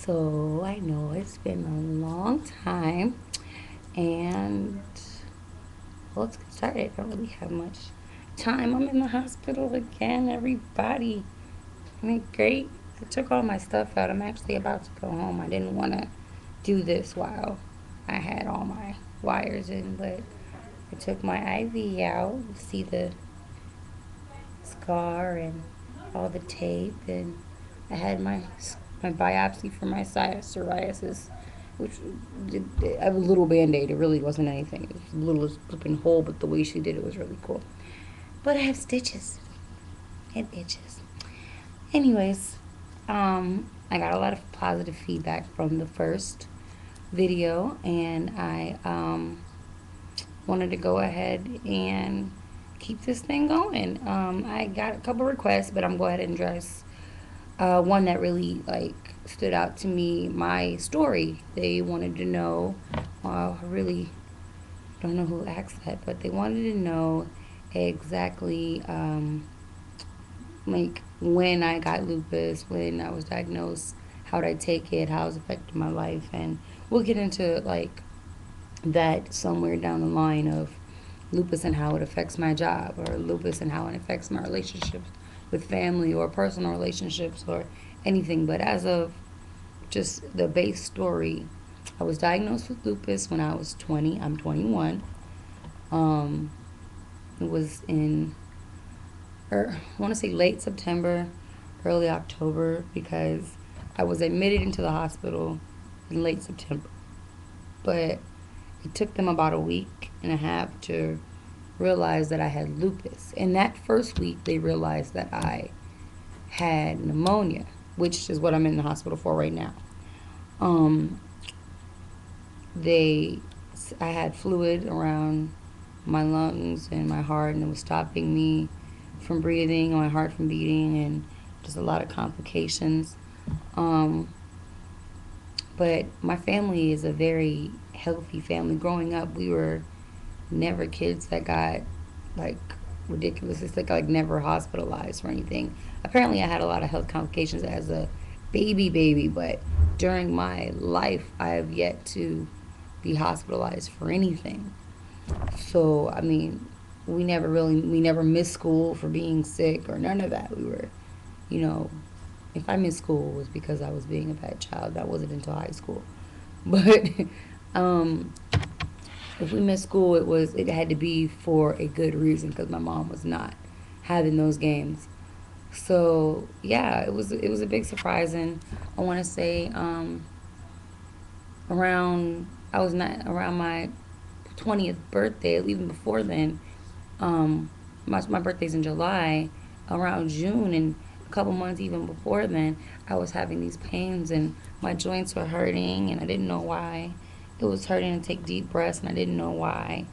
So I know it's been a long time, and let's get started. I don't really have much time. I'm in the hospital again, everybody. Isn't it great? I took all my stuff out. I'm actually about to go home. I didn't want to do this while I had all my wires in, but I took my IV out. You see the scar and all the tape, and I had my biopsy for my psoriasis, which I have a little band-aid. It really wasn't anything. It was a little flipping hole, but the way she did it was really cool. But I have stitches. It itches. Anyways, I got a lot of positive feedback from the first video, and I wanted to go ahead and keep this thing going. I got a couple requests, but I'm going to go ahead and address one that really stood out to me. My story. They wanted to know. I really don't know who asked that, but they wanted to know exactly when I got lupus, when I was diagnosed, how did I take it, how it's affected my life, and we'll get into that somewhere down the line of lupus and how it affects my job, or lupus and how it affects my relationships with family or personal relationships or anything. But as of just the base story, I was diagnosed with lupus when I was 20. I'm 21. Um, it was in, I want to say late September, early October, because I was admitted into the hospital in late September. But it took them about a week and a half to realize that I had lupus. In that first week, they realized that I had pneumonia, which is what I'm in the hospital for right now. Um, they, I had fluid around my lungs and my heart, and it was stopping me from breathing, my heart from beating, and just a lot of complications. Um, but my family is a very healthy family. Growing up, we were never kids that got like ridiculous. It's like never hospitalized for anything. Apparently, I had a lot of health complications as a baby, but during my life, I have yet to be hospitalized for anything. So I mean, we never missed school for being sick or none of that. We were, you know, if I missed school, it was because I was being a bad child. That wasn't until high school. But um, if we missed school, it had to be for a good reason because my mom was not having those games. So yeah, it was a big surprise, and I want to say around I was not around my 20th birthday, even before then. My birthday's in July. Around June and a couple months even before then, I was having these pains and my joints were hurting, and I didn't know why. It was hurting to take deep breaths, and I didn't know why.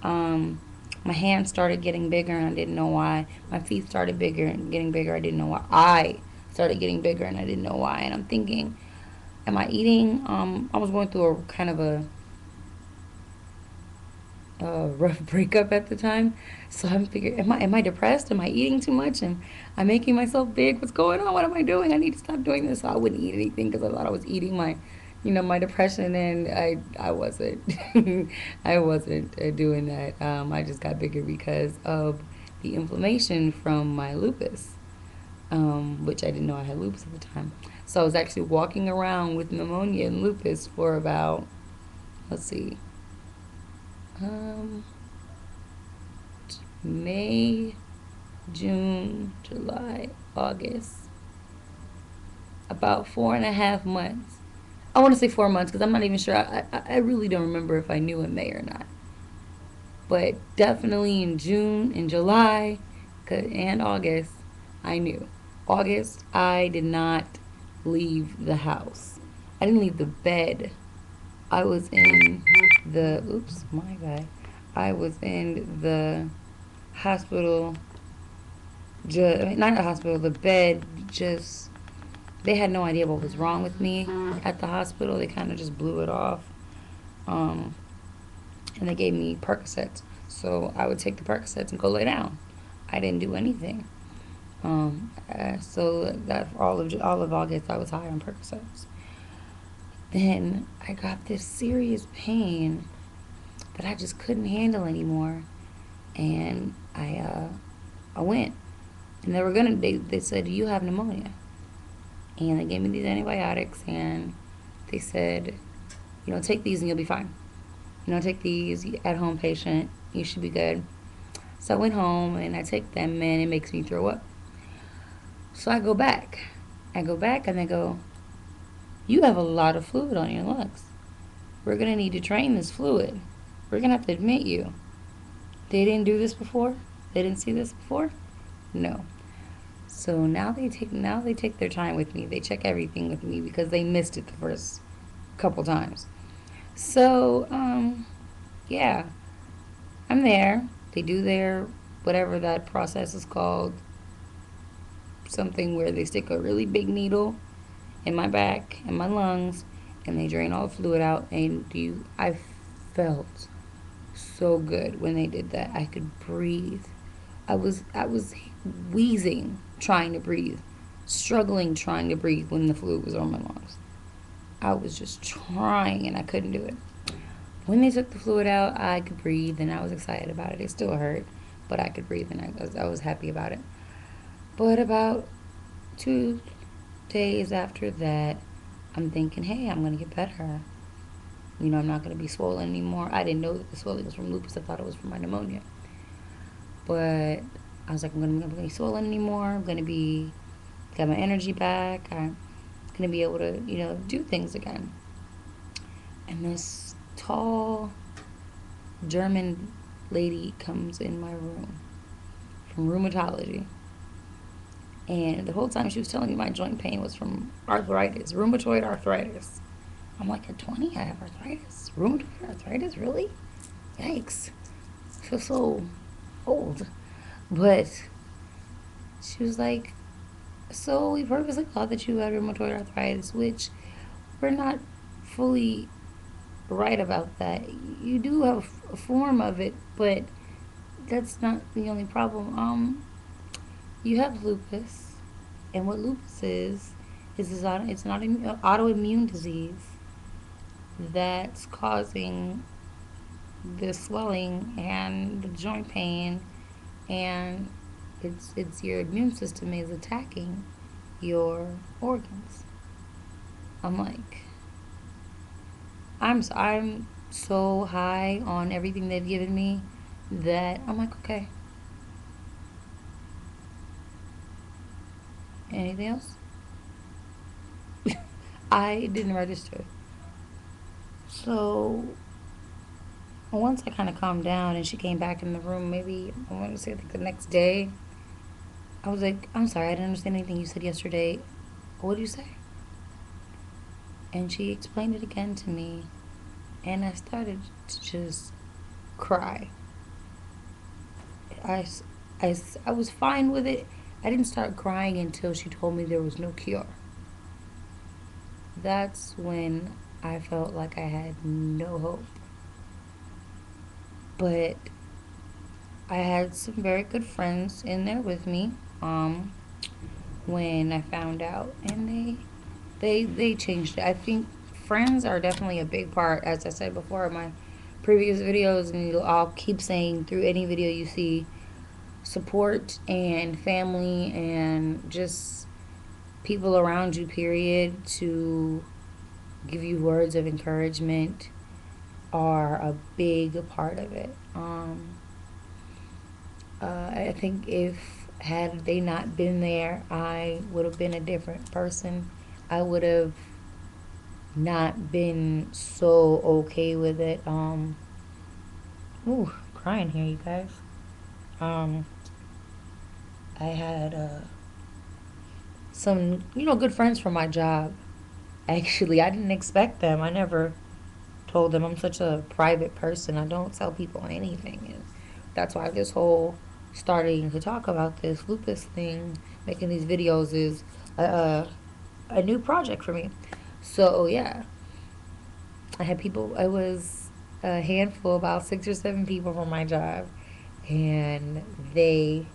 Um, my hands started getting bigger, and I didn't know why. My feet started bigger and getting bigger. I didn't know why. I started getting bigger, and I didn't know why. And I'm thinking, am I eating? I was going through a kind of a rough breakup at the time. So I'm figuring, am I depressed? Am I eating too much? Am I making myself big? What's going on? What am I doing? I need to stop doing this. So I wouldn't eat anything because I thought I was eating my depression, and I wasn't. I wasn't doing that. I just got bigger because of the inflammation from my lupus, which I didn't know I had lupus at the time. So I was actually walking around with pneumonia and lupus for about, let's see, um, May, June, July, August, about 4.5 months. I want to say 4 months because I'm not even sure. I really don't remember if I knew in May or not. But definitely in June and July and August, I knew. August, I did not leave the house. I didn't leave the bed. I was in oops, my bad. I was in the hospital, I mean, not the hospital, the bed, just, they had no idea what was wrong with me at the hospital. They kind of just blew it off. Um, and they gave me Percocets. So I would take the Percocets and go lay down. I didn't do anything. So that all of August, I was high on Percocets. then I got this serious pain that I just couldn't handle anymore. And I went. And they said, you have pneumonia. And they gave me these antibiotics, and they said, take these and you'll be fine. Take these at home patient. You should be good. So I went home and I take them, and it makes me throw up. So I go back. And they go, you have a lot of fluid on your lungs. We're going to need to drain this fluid. We're going to have to admit you. They didn't do this before? They didn't see this before? No. So now they take their time with me. They check everything with me because they missed it the first couple times. So, yeah, I'm there. They do their, whatever that process is called, something where they stick a really big needle in my back and my lungs, and they drain all the fluid out. And I felt so good when they did that. I could breathe. I was wheezing trying to breathe, struggling trying to breathe when the fluid was on my lungs. I was just trying and I couldn't do it. When they took the fluid out, I could breathe, and I was excited about it. It still hurt, but I could breathe, and I was happy about it. But about 2 days after that, I'm thinking, hey, I'm going to get better. I'm not going to be swollen anymore. I didn't know that the swelling was from lupus. I thought it was from my pneumonia. But I was like, I'm not going to be swollen anymore. I'm going to got my energy back. I'm going to be able to, do things again. And this tall German lady comes in my room from rheumatology. And the whole time she was telling me my joint pain was from arthritis, rheumatoid arthritis. I'm like, at 20, I have arthritis? Rheumatoid arthritis? Really? Yikes. I feel so old. But she was like, so we purposely thought that you had rheumatoid arthritis, which we're not fully right about that. You do have a form of it, but that's not the only problem. You have lupus, and what lupus is it's an autoimmune disease that's causing the swelling and the joint pain, and it's your immune system is attacking your organs. I'm like, I'm so high on everything they've given me that I'm like, okay. Anything else? I didn't register. So once I kind of calmed down and she came back in the room, maybe I want to say like the next day, I was like, I'm sorry, I didn't understand anything you said yesterday. What did you say? And she explained it again to me, and I started to just cry. I was fine with it. I didn't start crying until she told me there was no cure. That's when I felt like I had no hope. But I had some very good friends in there with me when I found out, and they changed it. I think friends are definitely a big part, as I said before in my previous videos, and I'll keep saying through any video you see. Support and family and just people around you, period, to give you words of encouragement are a big part of it. I think had they not been there, I would have been a different person. I would have not been so okay with it. Crying here, you guys. I had some, good friends from my job. Actually, I didn't expect them. I never told them. I'm such a private person. I don't tell people anything. And that's why this whole starting to talk about this lupus thing, making these videos is a new project for me. So, yeah. I had people, I was a handful, about 6 or 7 people from my job. And they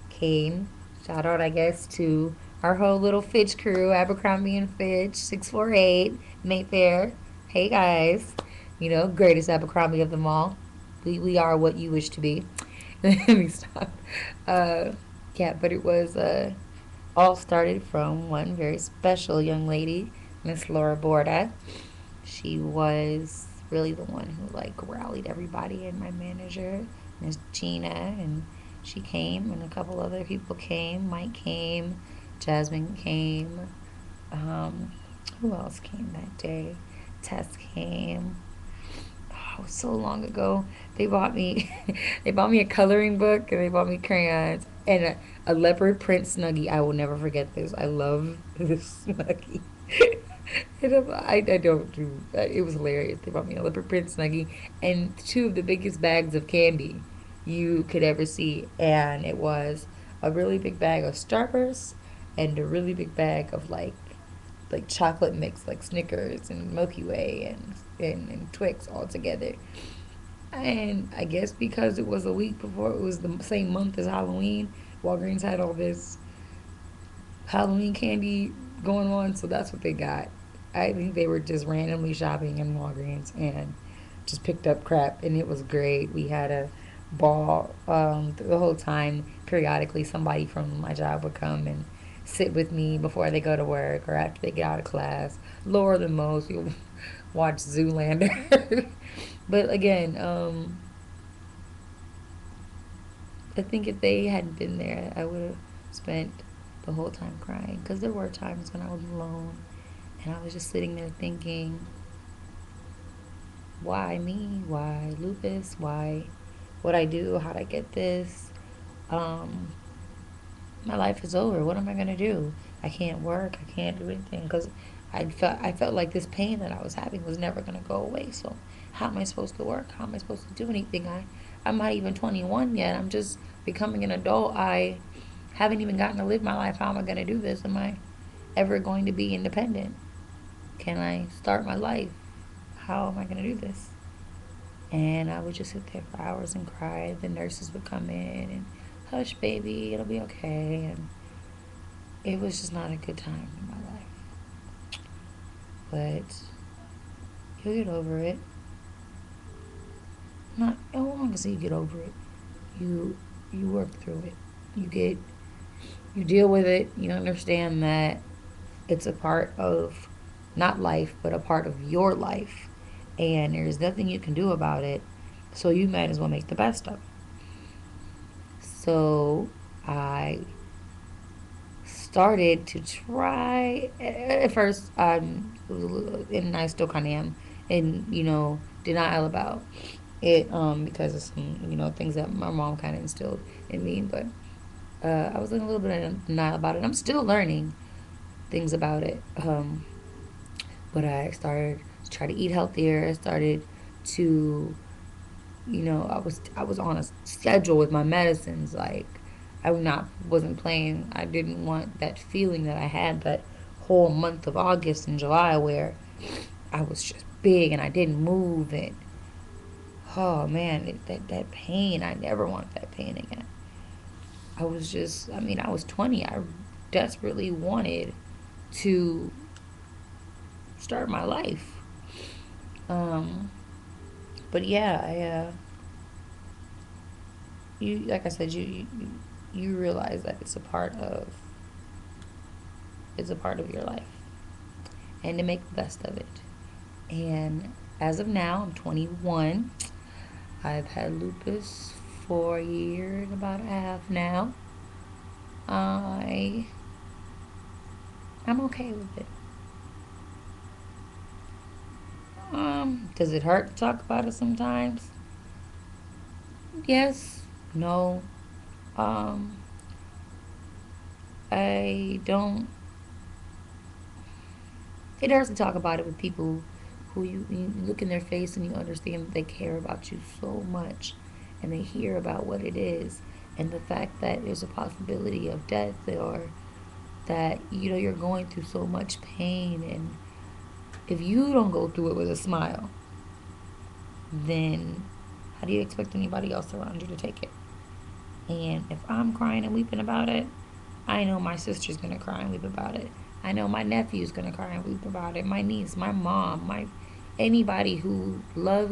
came, shout out, I guess, to our whole little Fitch crew, Abercrombie and Fitch, 648, Mayfair. Hey guys, you know, greatest Abercrombie of them all. We are what you wish to be. Let me stop. Uh, yeah, but it was all started from one very special young lady, Miss Laura Borda. She was really the one who like rallied everybody, and my manager, Miss Gina, and she came, and a couple other people came. Mike came, Jasmine came. Um, who else came that day? Tess came. Oh, so long ago. They bought me, they bought me a coloring book, and they bought me crayons and a leopard print snuggie. I will never forget this. I love this snuggie. And I don't do. It was hilarious. They bought me a leopard print snuggie and two of the biggest bags of candy you could ever see, and it was a really big bag of Starburst and a really big bag of like chocolate mix, like Snickers and Milky Way and Twix all together. And I guess because it was a week before, it was the same month as Halloween, Walgreens had all this Halloween candy going on, so that's what they got. I think they were just randomly shopping in Walgreens and just picked up crap, and it was great. We had a ball the whole time. Periodically, somebody from my job would come and sit with me before they go to work or after they get out of class. Lower than most, you'll watch Zoolander. But again, I think if they hadn't been there, I would have spent the whole time crying, because there were times when I was alone and I was just sitting there thinking, why me? Why lupus? Why what I do? How'd I get this? Um, my life is over. What am I gonna do? I can't work. I can't do anything because I felt like this pain that I was having was never gonna go away. So how am I supposed to work? How am I supposed to do anything? I'm not even 21 yet. I'm just becoming an adult. I haven't even gotten to live my life. How am I gonna do this? Am I ever going to be independent? Can I start my life? How am I gonna do this? And I would just sit there for hours and cry. The nurses would come in and, hush, baby, it'll be okay. And it was just not a good time in my life. But you'll get over it. Not as long as you get over it. You work through it. You deal with it. You understand that it's a part of not life, but a part of your life. And there's nothing you can do about it. So you might as well make the best of it. So I started to try at first. It was a little, and I still kind of am in denial about it, because of some things that my mom kind of instilled in me. But I was in a little bit of denial about it. I'm still learning things about it. But I started to try to eat healthier. I started to, I was on a schedule with my medicines. Like, wasn't playing. I didn't want that feeling that I had that whole month of August and July where I was just big and I didn't move. And oh man, that pain, I never want that pain again. I was 20. I desperately wanted to start my life. But yeah, you like I said, you realize that it's a part of your life, and to make the best of it. And as of now, I'm 21. I've had lupus for a year and about a half now. I'm okay with it. Does it hurt to talk about it sometimes? Yes. No. Um, I don't. It hurts to talk about it with people who you look in their face and you understand that they care about you so much, and they hear about what it is, and the fact that there's a possibility of death, or that you're going through so much pain, and if you don't go through it with a smile, then how do you expect anybody else around you to take it? And if I'm crying and weeping about it, I know my sister's gonna cry and weep about it. I know my nephew's gonna cry and weep about it. My niece, my mom, my anybody who loves